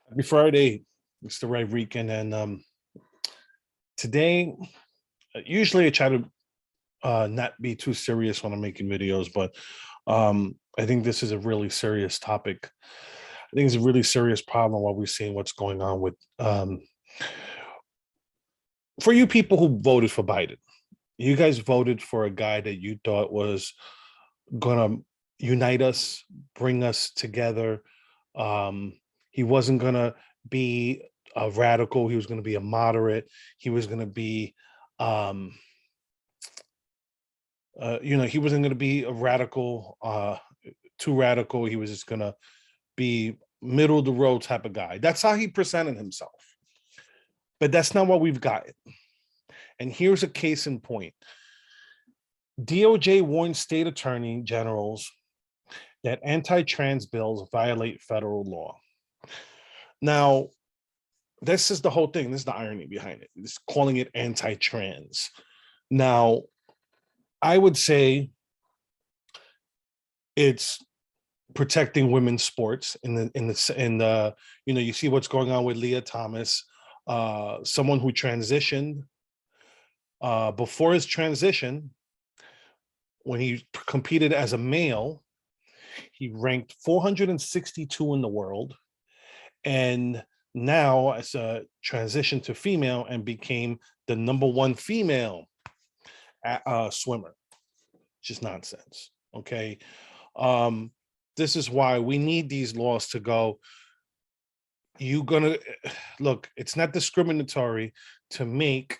Happy Friday, Mr. Rodriguez. And today, usually I try to not be too serious when I'm making videos, but I think this is a really serious topic. I think it's a really serious problem while we're seeing what's going on with, for you people who voted for Biden. You guys voted for a guy that you thought was going to unite us, bring us together. Um, he wasn't going to be a radical. He was going to be a moderate. He was going to be, um, he wasn't going to be a radical, too radical. He was just going to be middle of the road type of guy. That's how he presented himself. But that's not what we've gotten. And here's a case in point. DOJ warned state attorney generals that anti-trans bills violate federal law. Now, this is the whole thing. This is the irony behind it. It's calling it anti-trans. Now, I would say it's protecting women's sports you see what's going on with Leah Thomas, someone who transitioned. Before his transition, when he competed as a male, he ranked 462 in the world. And now as a transition to female and became the #1 female swimmer, which is nonsense. Okay. This is why we need these laws to go. You're gonna look, it's not discriminatory to make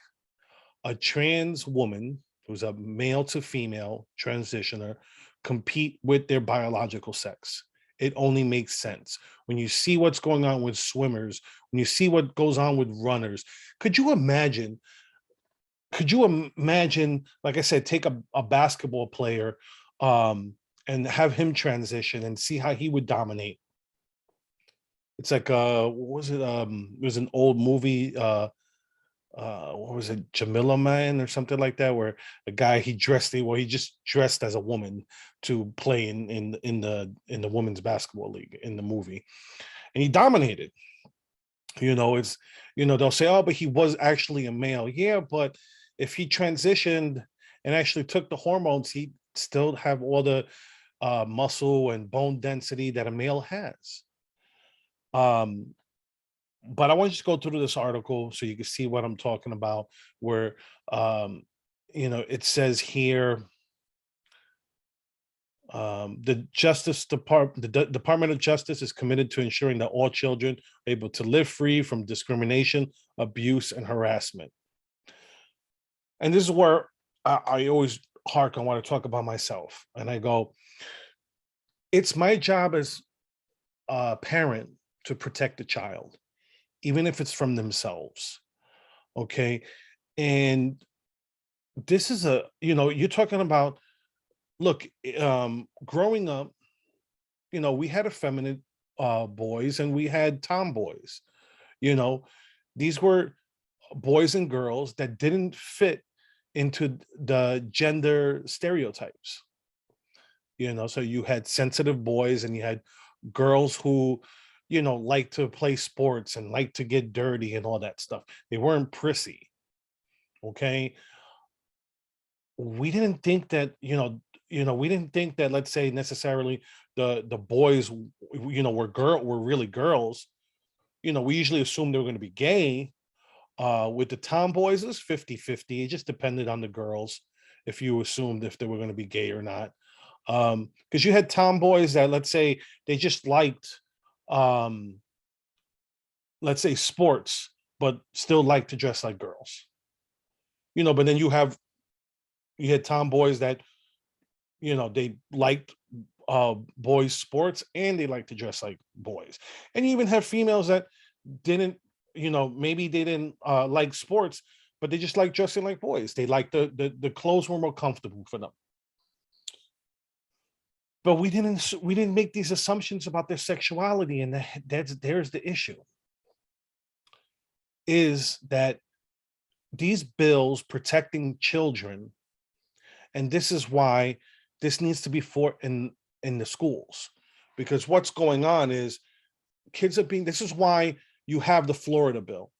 a trans woman who's a male to female transitioner compete with their biological sex. It only makes sense. When you see what's going on with swimmers, when you see what goes on with runners, could you imagine, like I said, take a basketball player and have him transition and see how he would dominate. It's like what was it? It was an old movie, what was it, Jamila Man or something like that, where the guy he just dressed as a woman to play in the women's basketball league in the movie, and he dominated. They'll say, oh, but he was actually a male. Yeah, but if he transitioned and actually took the hormones, he'd still have all the muscle and bone density that a male has. But I want you to go through this article so you can see what I'm talking about, where it says here, the Department of Justice is committed to ensuring that all children are able to live free from discrimination, abuse, and harassment. And this is where I always I want to talk about myself. And I go, it's my job as a parent to protect the child, even if it's from themselves. Okay. And this is you're talking about, look, growing up, we had effeminate boys and we had tomboys. These were boys and girls that didn't fit into the gender stereotypes. So you had sensitive boys and you had girls who like to play sports and like to get dirty and all that stuff. They weren't prissy. Okay. We didn't think that, let's say necessarily the boys, were really girls. We usually assumed they were going to be gay. With the tomboys, it was 50-50. It just depended on the girls if you assumed if they were going to be gay or not. Because you had tomboys that, let's say, they just liked, let's say, sports, but still like to dress like girls. But then you had tomboys that, they liked boys' sports and they like to dress like boys. And you even have females that didn't, maybe they didn't like sports, but they just like dressing like boys. They like the clothes were more comfortable for them. But we didn't make these assumptions about their sexuality, and there's the issue. Is that these bills protecting children, and this is why this needs to be fought in the schools, because what's going on is kids are being, this is why you have the Florida bill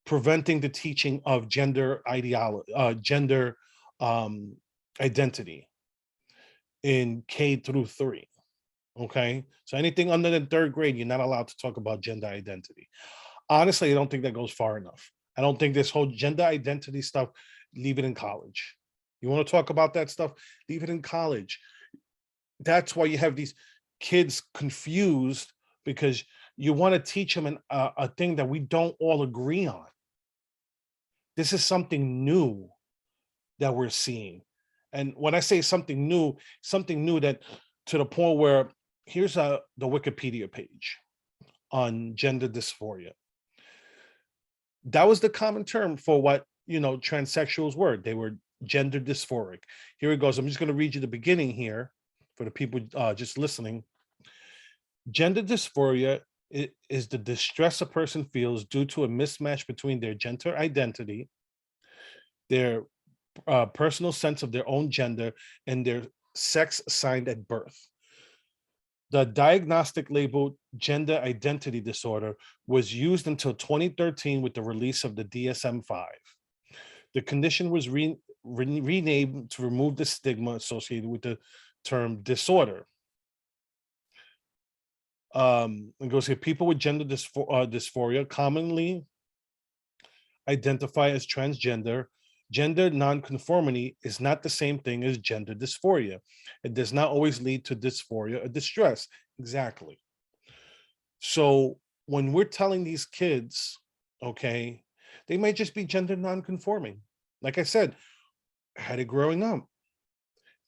preventing the teaching of gender ideology, gender um, identity in K through 3. Okay. So anything under the 3rd grade, you're not allowed to talk about gender identity. Honestly, I don't think that goes far enough. I don't think this whole gender identity stuff, leave it in college. You want to talk about that stuff? Leave it in college. That's why you have these kids confused, because you want to teach them a thing that we don't all agree on. This is something new that we're seeing. And when I say something new that, to the point where, here's the Wikipedia page on gender dysphoria. That was the common term for what, transsexuals were. They were gender dysphoric. Here it goes. I'm just going to read you the beginning here for the people just listening. Gender dysphoria is the distress a person feels due to a mismatch between their gender identity, their personal sense of their own gender, and their sex assigned at birth. The diagnostic label gender identity disorder was used until 2013 with the release of the DSM-5. The condition was renamed to remove the stigma associated with the term disorder. It goes here, people with gender dysphoria commonly identify as transgender. Gender nonconformity is not the same thing as gender dysphoria. It does not always lead to dysphoria or distress. Exactly. So when we're telling these kids, okay, they may just be gender nonconforming. Like I said, I had it growing up.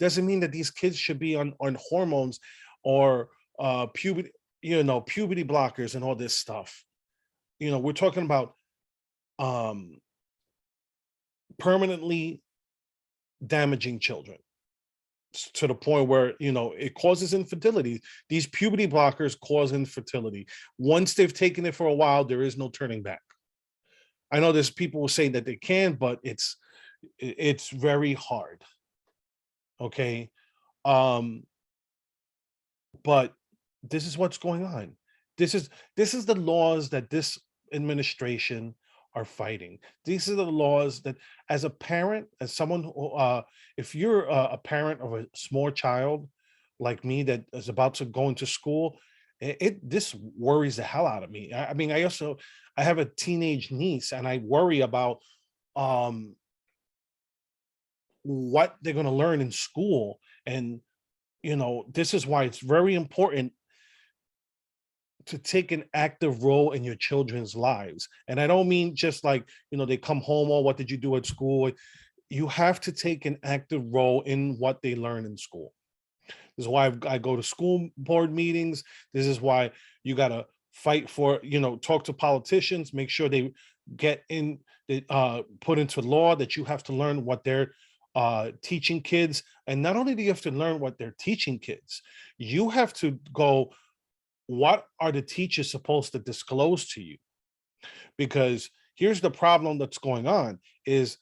Doesn't mean that these kids should be on hormones or puberty, puberty blockers and all this stuff. We're talking about permanently damaging children to the point where, it causes infertility. These puberty blockers cause infertility. Once they've taken it for a while, there is no turning back. I know there's people who say that they can, but it's very hard. Okay. But this is what's going on. This is the laws that this administration are fighting. These are the laws that, as a parent, as someone who, if you're a parent of a small child like me that is about to go into school, this worries the hell out of me. I mean, I have a teenage niece, and I worry about what they're going to learn in school. And this is why it's very important to take an active role in your children's lives. And I don't mean just like, they come home, oh, what did you do at school? You have to take an active role in what they learn in school. This is why I go to school board meetings. This is why you got to fight for, talk to politicians, make sure they get in, put into law that you have to learn what they're teaching kids. And not only do you have to learn what they're teaching kids, you have to go, what are the teachers supposed to disclose to you? Because here's the problem that's going on is,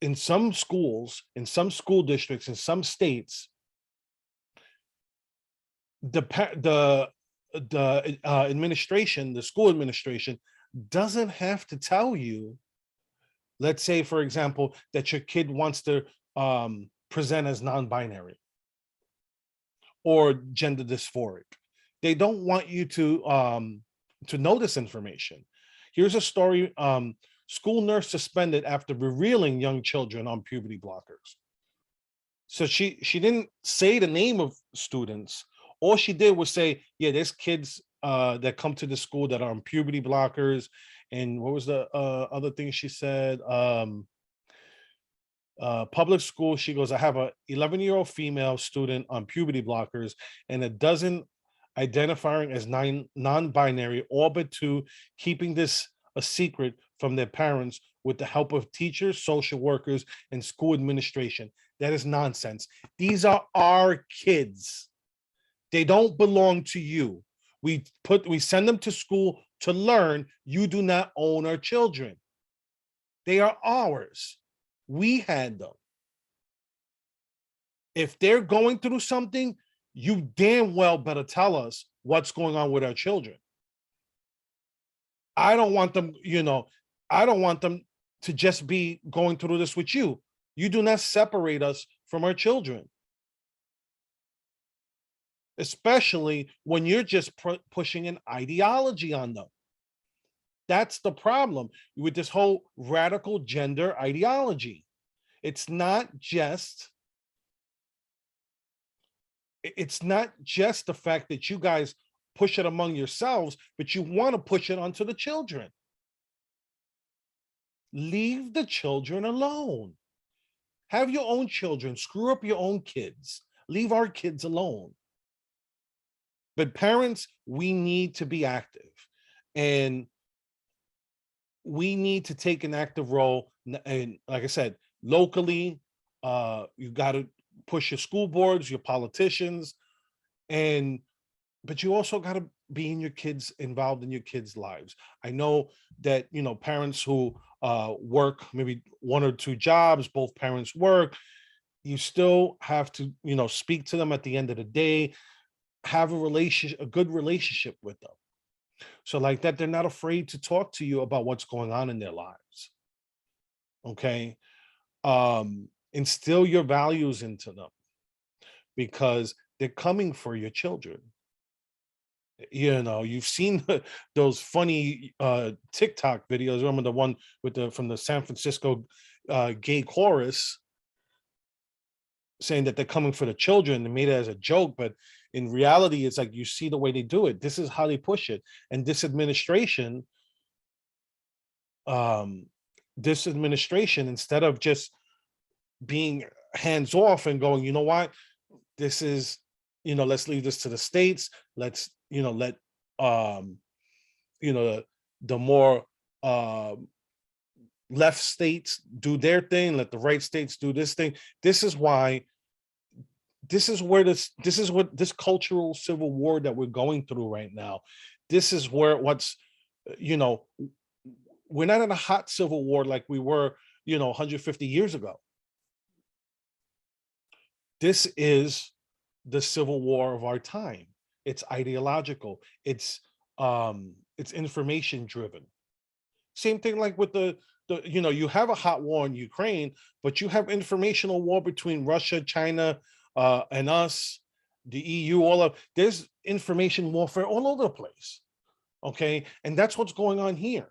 in some schools, in some school districts, in some states, the administration, the school administration, doesn't have to tell you, let's say, for example, that your kid wants to present as non-binary or gender dysphoric. They don't want you to know this information. Here's a story: school nurse suspended after revealing young children on puberty blockers. So she didn't say the name of students. All she did was say, yeah, there's kids that come to the school that are on puberty blockers. And what was the other thing she said? Public school, she goes, I have a 11-year-old female student on puberty blockers and a dozen identifying as non-binary, all but two keeping this a secret from their parents with the help of teachers, social workers, and school administration. That is nonsense. These are our kids. They don't belong to you. We send them to school to learn. You do not own our children. They are ours. We had them. If they're going through something, you damn well better tell us what's going on with our children. I don't want them, I don't want them to just be going through this with you. You do not separate us from our children, especially when you're just pushing an ideology on them. That's the problem with this whole radical gender ideology. It's not just the fact that you guys push it among yourselves, but you want to push it onto the children. Leave the children alone. Have your own children, screw up your own kids. Leave our kids alone. But parents, we need to be active, and we need to take an active role. And like I said, locally, you got to push your school boards, your politicians, and but you also got to be involved in your kids' lives. I know that parents who work maybe one or two jobs, both parents work. You still have to speak to them at the end of the day, have a good relationship with them, so like that they're not afraid to talk to you about what's going on in their lives. Okay. Instill your values into them, because they're coming for your children. You've seen those funny TikTok videos. Remember the one from the San Francisco gay chorus saying that they're coming for the children. They made it as a joke, but in reality, it's like, you see the way they do it. This is how they push it. And um, this administration, instead of just being hands off and going, you know what, this is, let's leave this to the states. Let's, let, the more left states do their thing. Let the right states do this thing. This is what this cultural civil war that we're going through right now. This is where we're not in a hot civil war like we were, 150 years ago. This is the civil war of our time. It's ideological. It's information driven. Same thing like with you have a hot war in Ukraine, but you have informational war between Russia, China, and us, the EU, there's information warfare all over the place. Okay. And that's what's going on here.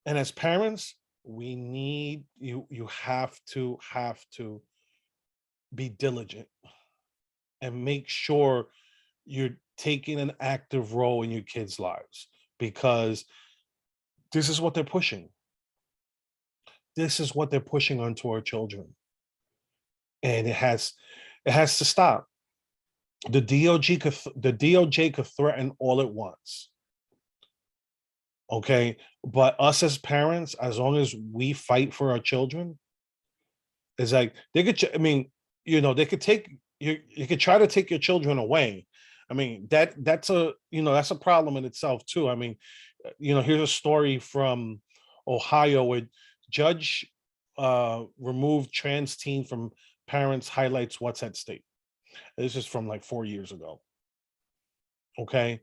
And as parents, we need you have to be diligent and make sure you're taking an active role in your kids' lives, because this is what they're pushing. This is what they're pushing onto our children. And it has to stop. The DOJ could threaten all it wants. Okay. But us as parents, as long as we fight for our children, it's like they could, they could take you could try to take your children away. I mean, that's a problem in itself too. I mean, here's a story from Ohio where judge removed trans teen from parents, highlights what's at stake. This is from like 4 years ago. Okay.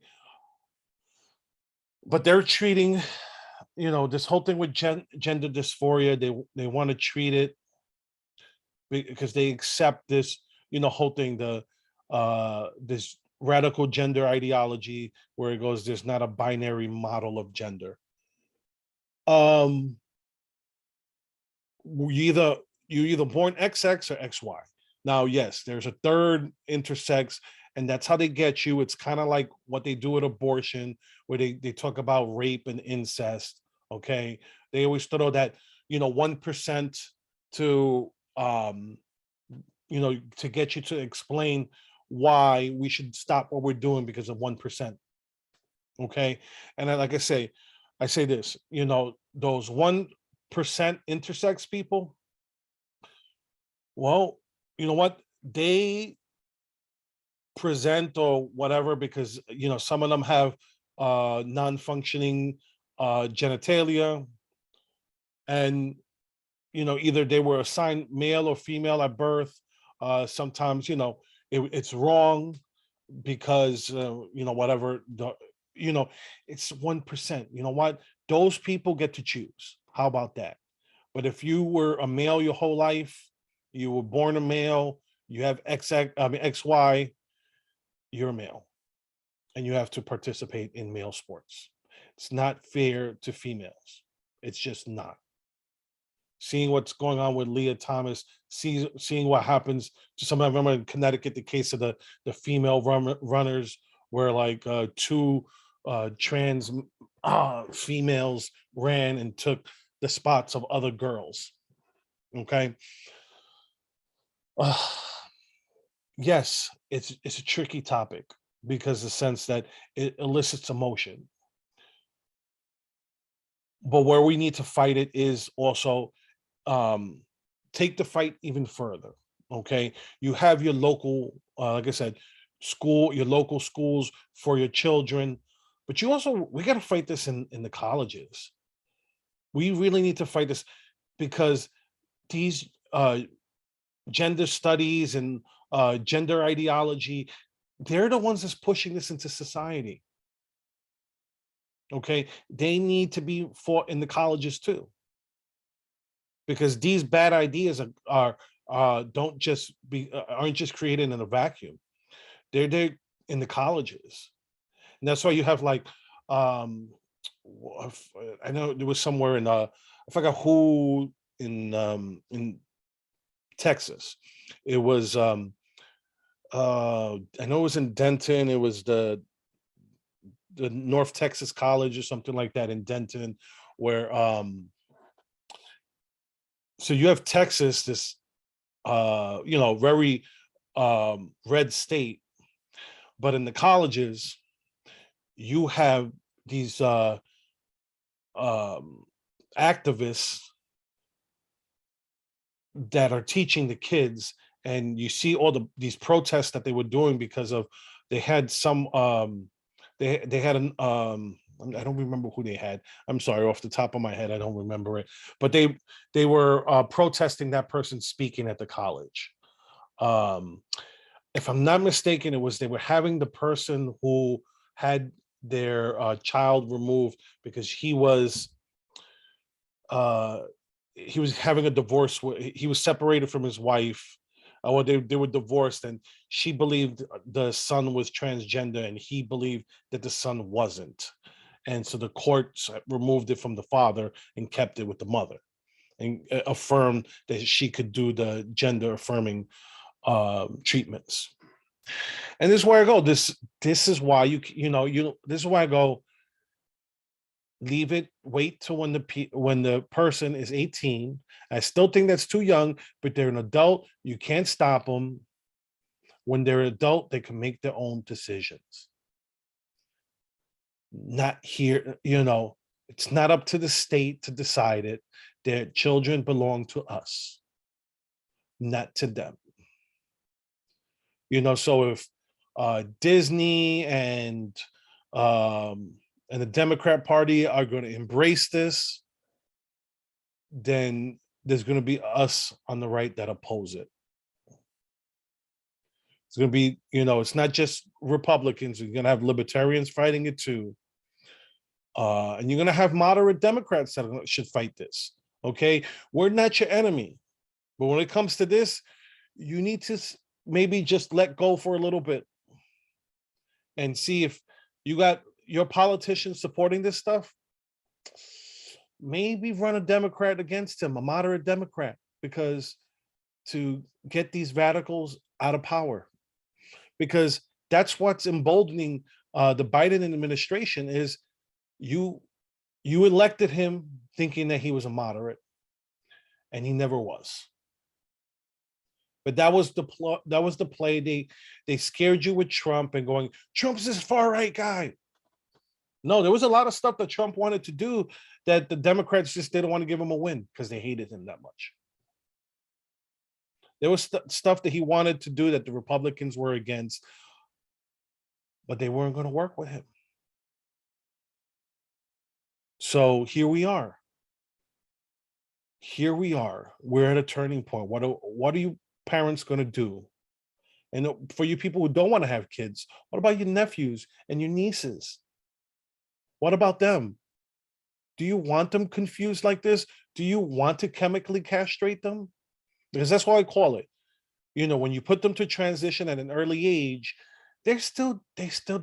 But they're treating, this whole thing with gender dysphoria. They want to treat it because they accept this, whole thing, this radical gender ideology where it goes, there's not a binary model of gender. You're either born XX or XY. Now, yes, there's a third intersex, and that's how they get you. It's kind of like what they do with abortion, where they talk about rape and incest. Okay. They always throw that, 1% to, to get you to explain why we should stop what we're doing because of 1%. Okay. And like I say this, those 1% intersex people, well, you know what? They present or whatever because, some of them have non-functioning genitalia, and, either they were assigned male or female at birth. Sometimes, it's wrong because, whatever, you know, it's 1%. You know what? Those people get to choose. How about that? But if you were a male your whole life, you were born a male, you have XY, you're a male and you have to participate in male sports. It's not fair to females. It's just not. Seeing what's going on with Leah Thomas, seeing what happens to some. I remember in Connecticut, the case of the female runners, where like two trans females ran and took the spots of other girls. Okay. Uh, yes, it's a tricky topic because the sense that it elicits emotion. But where we need to fight it is also um, take the fight even further. Okay, you have your local, like I said, your local schools for your children, but you also we got to fight this in the colleges. We really need to fight this because these gender studies and gender ideology, they're the ones that's pushing this into society. Okay, they need to be fought in the colleges too, because these bad ideas are don't just be aren't just created in a vacuum. They're in the colleges, and that's why you have like um I know there was somewhere in I forgot who in Texas. It was I know it was in Denton. It was the North Texas College or something like that in Denton, where so you have Texas, this very red state, but in the colleges you have these um activists that are teaching the kids, and you see all these protests that they were doing because of they had some they had an I don't remember who they had. I'm sorry, off the top of my head, I don't remember it. But they were protesting that person speaking at the college. Um, if I'm not mistaken, it was they were having the person who had their child removed because uh, he was having a divorce. He was separated from his wife. Or they were divorced, and she believed the son was transgender, and he believed that the son wasn't. And so the courts removed it from the father and kept it with the mother, and affirmed that she could do the gender affirming treatments. And this is where I go. This is why this is why I go. Leave it. Wait till when the person is 18. I still think that's too young, but they're an adult. You can't stop them. When they're an adult, they can make their own decisions. Not here, it's not up to the state to decide it. Their children belong to us, not to them. So if Disney and the Democrat Party are going to embrace this, then there's going to be us on the right that oppose it. It's going to be, it's not just Republicans. You're going to have libertarians fighting it too. And you're going to have moderate Democrats that should fight this. Okay. We're not your enemy. But when it comes to this, you need to maybe just let go for a little bit and see if you got your politicians supporting this stuff. Maybe run a Democrat against him, a moderate Democrat, because to get these radicals out of power, because that's what's emboldening the Biden administration is you elected him thinking that he was a moderate, and he never was. But that was the play. They scared you with Trump and going, Trump's this far right guy. No, there was a lot of stuff that Trump wanted to do that the Democrats just didn't want to give him a win because they hated him that much. There was stuff that he wanted to do that the Republicans were against, but they weren't going to work with him. So here we are. Here we are. We're at a turning point. What are you parents going to do? And for you people who don't want to have kids, what about your nephews and your nieces? What about them? Do you want them confused like this? Do you want to chemically castrate them? Because that's what I call it. When you put them to transition at an early age, they're still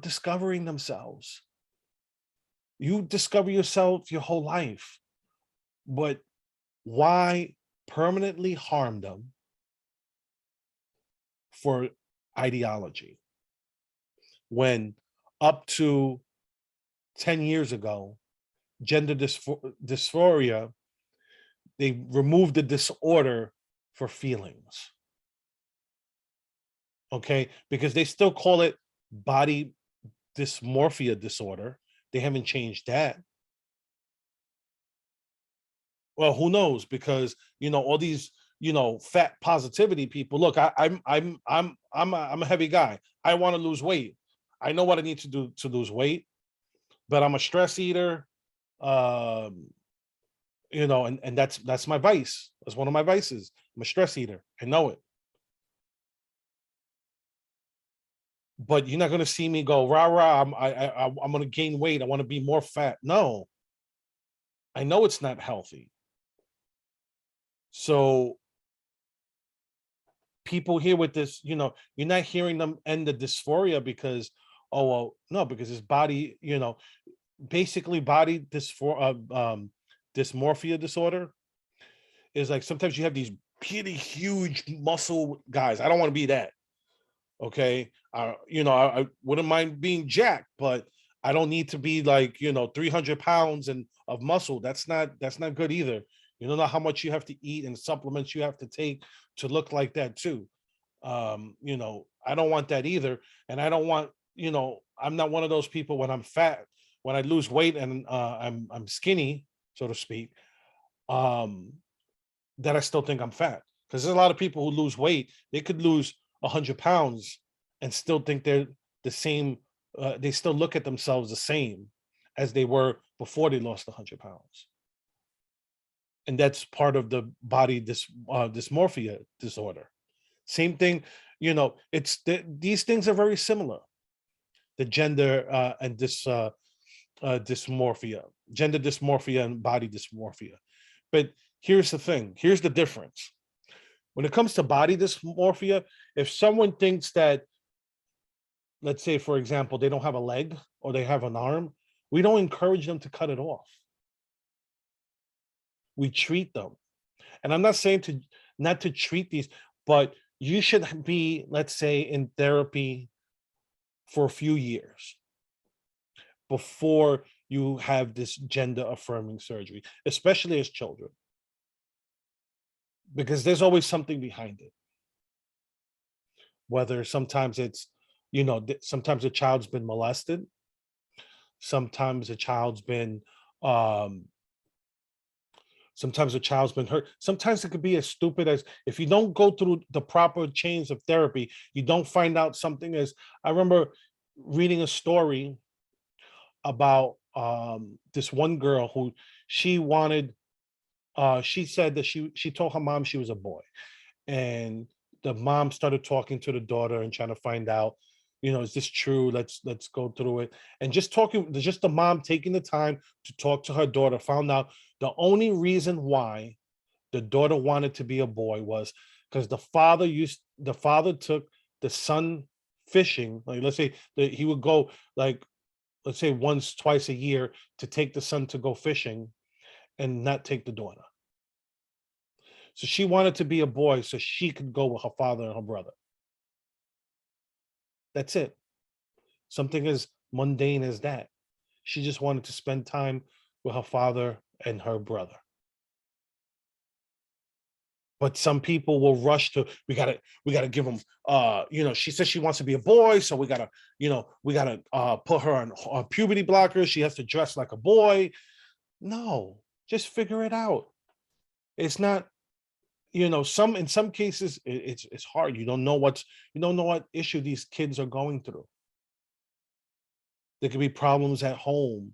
discovering themselves. You discover yourself your whole life, but why permanently harm them for ideology when up to 10 years ago, dysphoria, they removed the disorder for feelings? Okay, because they still call it body dysmorphia disorder. They haven't changed that. Well, who knows? Because all these fat positivity people. Look, I'm a heavy guy. I want to lose weight. I know what I need to do to lose weight, but I'm a stress eater. Um, and that's my vice. That's one of my vices. I'm a stress eater. I know it. But you're not going to see me go rah rah. I'm going to gain weight. I want to be more fat. No, I know it's not healthy. So people here with this, you're not hearing them end the dysphoria because, oh well, no, because his body, basically body dysmorphia disorder is like sometimes you have these really huge muscle guys. I don't want to be that. Okay. I wouldn't mind being jacked, but I don't need to be like, 300 pounds and of muscle. That's not good either. You don't know how much you have to eat and supplements you have to take to look like that too. I don't want that either. And I don't want, I'm not one of those people when I'm fat, when I lose weight and I'm skinny, so to speak, um, that I still think I'm fat. Because there's a lot of people who lose weight, they could lose 100 pounds and still think they're the same. They still look at themselves the same as they were before they lost 100 pounds. And that's part of the body dysmorphia disorder. Same thing, these things are very similar. The gender and this dysmorphia, gender dysmorphia and body dysmorphia. But here's the thing, here's the difference. When it comes to body dysmorphia, if someone thinks that, let's say, for example, they don't have a leg or they have an arm, we don't encourage them to cut it off. We treat them. And I'm not saying to not to treat these, but you should be, let's say, in therapy for a few years before you have this gender affirming surgery, especially as children, because there's always something behind it. Whether sometimes it's, sometimes a child's been molested, sometimes a child's been, um, sometimes a child's been hurt. Sometimes it could be as stupid as, if you don't go through the proper chains of therapy, you don't find out something as, I remember reading a story about this one girl who she wanted, she said that she told her mom she was a boy, and the mom started talking to the daughter and trying to find out, is this true? Let's go through it. And just the mom taking the time to talk to her daughter, found out the only reason why the daughter wanted to be a boy was because the father took the son fishing. Like, let's say that he would go, like, let's say once, twice a year, to take the son to go fishing and not take the daughter. So she wanted to be a boy so she could go with her father and her brother. That's it. Something as mundane as that. She just wanted to spend time with her father and her brother. But some people will rush to, we gotta give them, she says she wants to be a boy, so we gotta put her on puberty blockers. She has to dress like a boy. No, just figure it out. It's not, in some cases it's hard. You don't know what issue these kids are going through. There could be problems at home.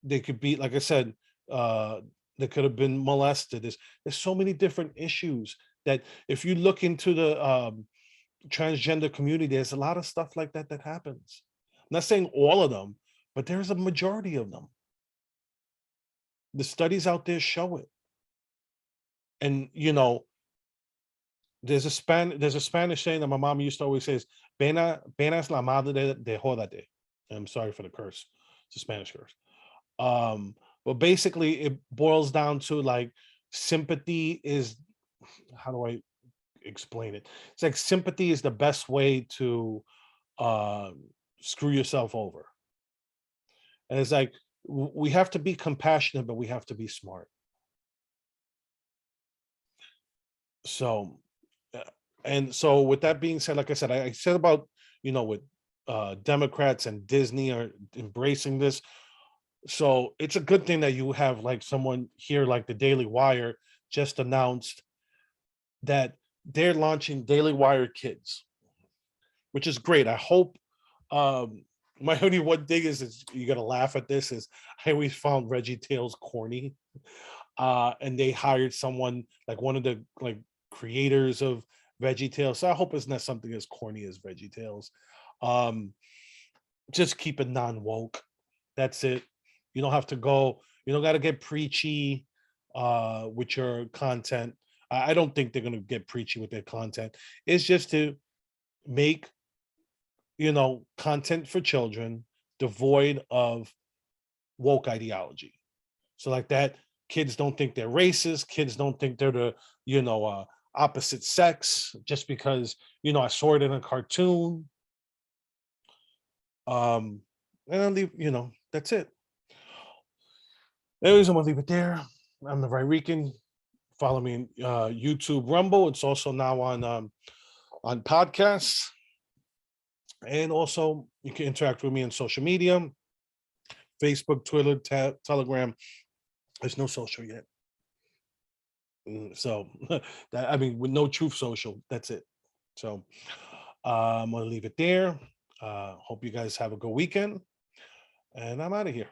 They could be, like I said, uh they could have been molested. There's so many different issues that, if you look into the transgender community, there's a lot of stuff like that that happens. I'm not saying all of them, but there's a majority of them. The studies out there show it. And there's a Spanish saying that my mom used to always say is pena es la madre de jódate. I'm sorry for the curse. It's a Spanish curse. But basically it boils down to like sympathy is, how do I explain it? It's like sympathy is the best way to uh screw yourself over. And it's like we have to be compassionate, but we have to be smart. So uh, and so with that being said, like I said, I said about with Democrats and Disney are embracing this. So it's a good thing that you have like someone here like the Daily Wire just announced that they're launching Daily Wire Kids, which is great. I hope my only one thing is you gotta laugh at this is I always found Reggie Tales corny. And they hired someone like one of the like creators of Veggie Tales. So I hope it's not something as corny as Veggie Tales. Um, just keep it non-woke. That's it. You don't have to go, you don't gotta get preachy with your content. I don't think they're gonna get preachy with their content. It's just to make content for children devoid of woke ideology. So like that, kids don't think they're racist. Kids don't think they're the opposite sex just because I saw it in a cartoon. Um, and I'll leave. That's it. Anyways, I'm gonna leave it there. I'm the Right Rican. Follow me in YouTube, Rumble. It's also now on podcasts, and also you can interact with me on social media: Facebook, Twitter, Telegram. There's no social yet. So that, I mean, with no Truth Social, that's it. So I'm gonna leave it there. Hope you guys have a good weekend, and I'm out of here.